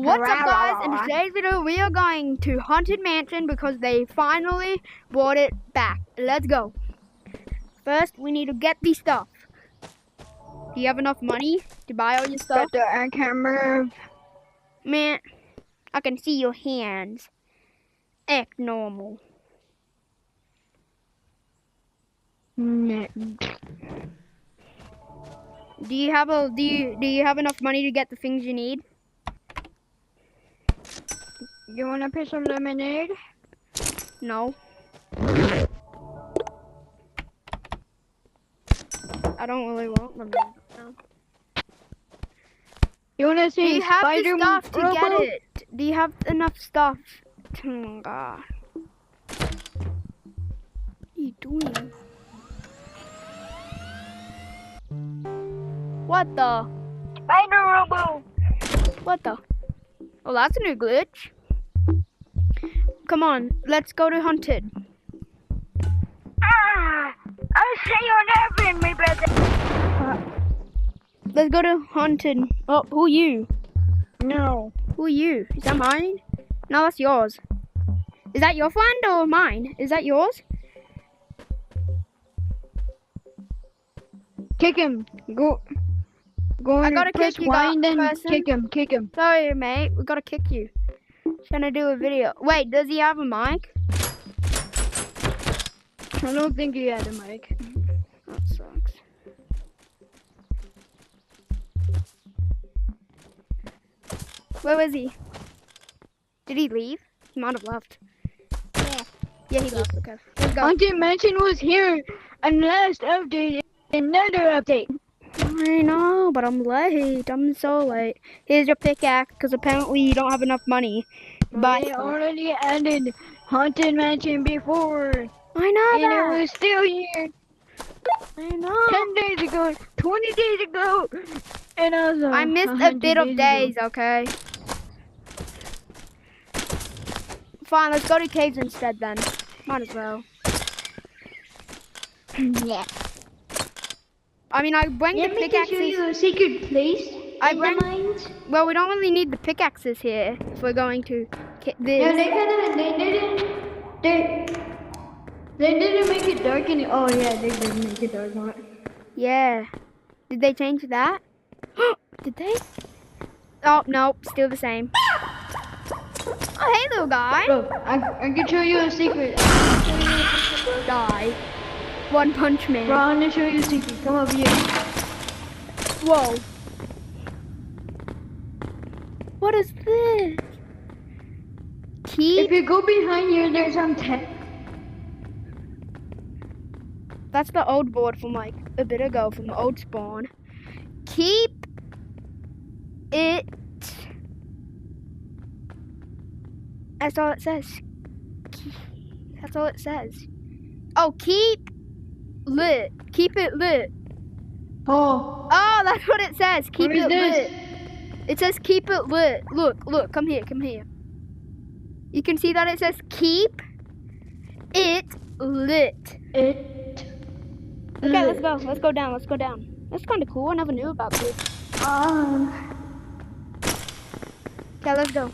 What's up, guys? In today's video, we are going to Haunted Mansion because they finally brought it back. Let's go. First, we need to get the stuff. Do you have enough money to buy all your stuff? But I can't move. Man, I can see your hands. Act normal. No. Do you have enough money to get the things you need? You want a piece of lemonade? No. I don't really want them. No. You want to Do see you have the Spider stuff to Robo? get it? Do you have enough stuff? Oh God. What are you doing? What the? Spider Robo! What the? Oh, that's a new glitch. Come on, let's go to Haunted. I'll say your name, my brother. Let's go to Haunted. Oh, who are you? No. Who are you? Is that mine? No, that's yours. Is that your friend or mine? Is that yours? Kick him. Go. I and gotta press kick you, Y and then person. kick him. Sorry, mate. We gotta kick you. Trying to do a video. Wait, does he have a mic? I don't think he had a mic. That sucks. Where was he? Did he leave? He might have left. Yeah, he left. Okay, let's go. Haunted Mansion was here and last update. Another update. I know, but I'm late. I'm so late. Here's your pickaxe, because apparently you don't have enough money. But They already added Haunted Mansion before. I know And that. it was still here I know. 10 days ago, 20 days ago, and also I missed a 100 bit of ago. days, okay? Fine, let's go to caves instead then. Might as well. Yeah. I mean, I bring the Let me pickaxes. show you a secret place I in bring- the mines. Well, we don't really need the pickaxes here if we're going to No, this. they didn't make it dark any. Oh yeah, they did make it dark on it. Yeah. Did they change that? Did they? Oh, no, still the same. Oh, hey, little guy. Bro, I can show you a secret. Die. One Punch Man. Bro, I'm gonna show you a secret. Come over here. Whoa. What is this? Keep. If you go behind here, there's some tech. That's the old board from like a bit ago from the old spawn. Keep it. That's all it says. That's all it says. Oh, keep lit. Keep it lit. Oh, Oh, that's what it says. Keep what is it this? lit. It says keep it lit. Look, come here, come here. You can see that it says keep it lit. it. Okay, let's go. Let's go down. Let's go down. That's kind of cool. I never knew about this. Okay, let's go.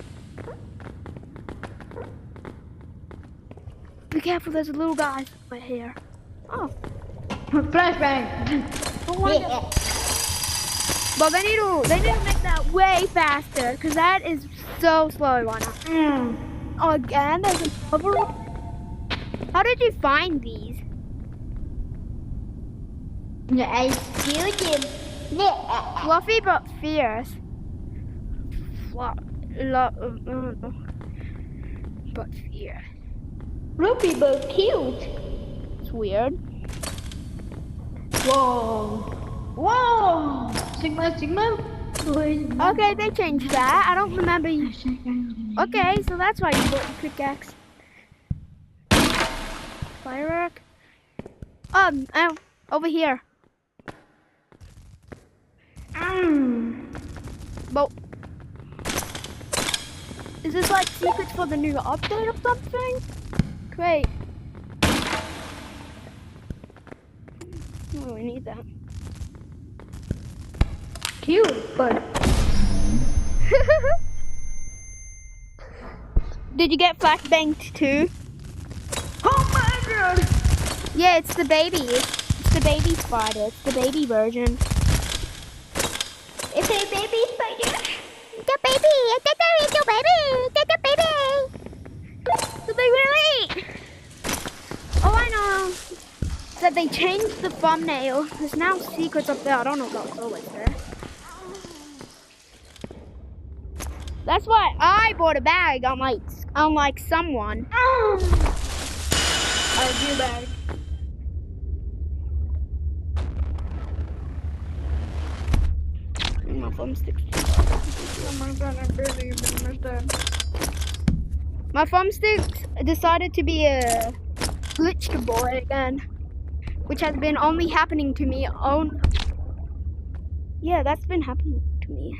Be careful. There's a little guy right here. Oh. Flashbang. Well, they need to make that way faster, cause that is so slow right now. Oh, again, there's another one. How did you find these? I killed him. Fluffy but fierce. But fierce. Ruby but cute. It's weird. Whoa. Whoa. Sigma. Okay, they changed that. I don't remember. Okay, so that's why you bought the pickaxe. Firework. Oh, over here. But is this like secrets for the new update or something? Great. Oh, we need that. Cute, but Did you get flashbanged too? Oh my god! Yeah, it's the baby. It's the baby spider. It's the baby version. It's a baby spider. The baby. The baby. The baby. The baby. Oh, I know. That they changed the thumbnail. There's now secrets up there. I don't know if that was always there. That's why I bought a bag. Unlike someone. I'll do back. My thumbstick's too Oh my god, I'm barely even missed that. My thumbstick decided to be a glitched boy again, which has been only happening to me on. Yeah, that's been happening to me.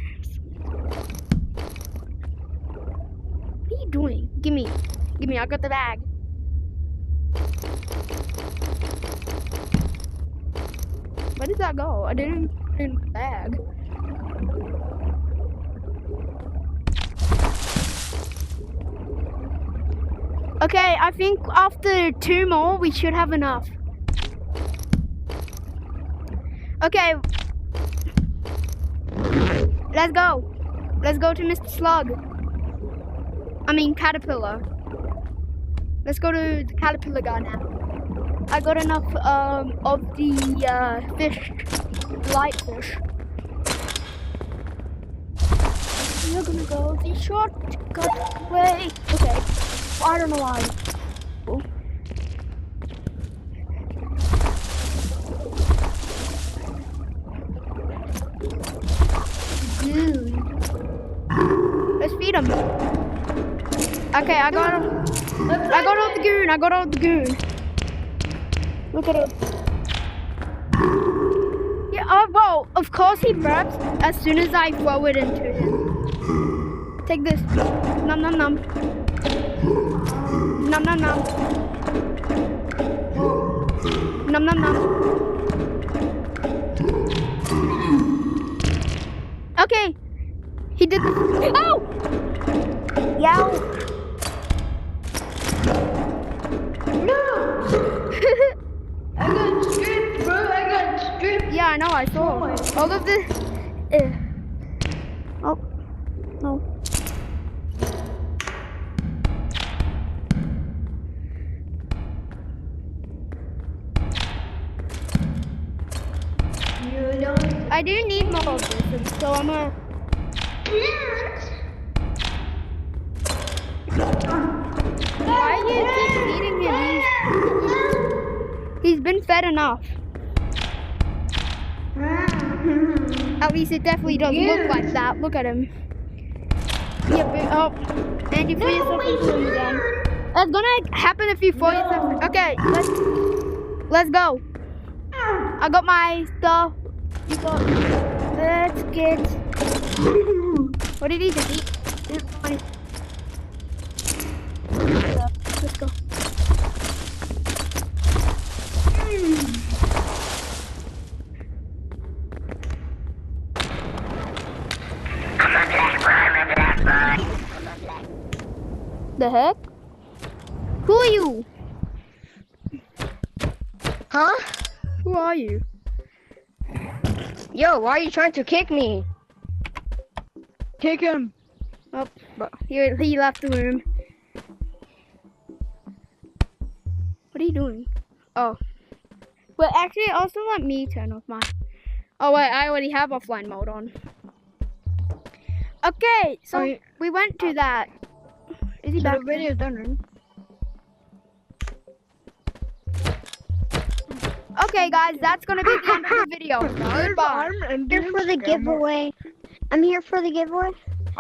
What are you doing? Give me, I got the bag. Where did that go? I didn't put it in my bag. Okay, I think after 2 more, we should have enough. Okay. Let's go. Let's go to Mr. Slug. I mean, Caterpillar. Let's go to the Caterpillar guy now. I got enough of the fish, light fish. We're gonna go the shortcut way. Okay. I don't know why. Oh. Dude. Let's feed him. Okay, I got him. I got all the goon. I got all the goon. Look at it. Yeah, oh, whoa. Of course he burps as soon as I throw it into him. Take this. Nom nom nom. Nom nom nom. Nom nom nom. Okay. He did the. Oh! Yow. No! I got stripped, bro. I got stripped. Yeah, I know. I saw all of the. Oh no. I do need more of this, so I'm gonna. Why do you keep feeding him? He's been fed enough. At least it definitely doesn't look like that. Look at him. Yeah, but, oh, and you threw yourself into him again. That's gonna happen if you throw yourself. Okay, let's go. I got my stuff. You got. Let's get. What did he just eat? Let's go. The heck? Who are you? Huh? Who are you? Yo, why are you trying to kick me? Kick him. Oh, he left the room. What are you doing? Oh. Well, actually, also let me turn off mine. Oh, wait, I already have offline mode on. Okay, so we went to that. Is he back? The video's done, right? Okay, guys, that's gonna be the end of the video. Goodbye. I'm here for the giveaway. I'm here for the giveaway.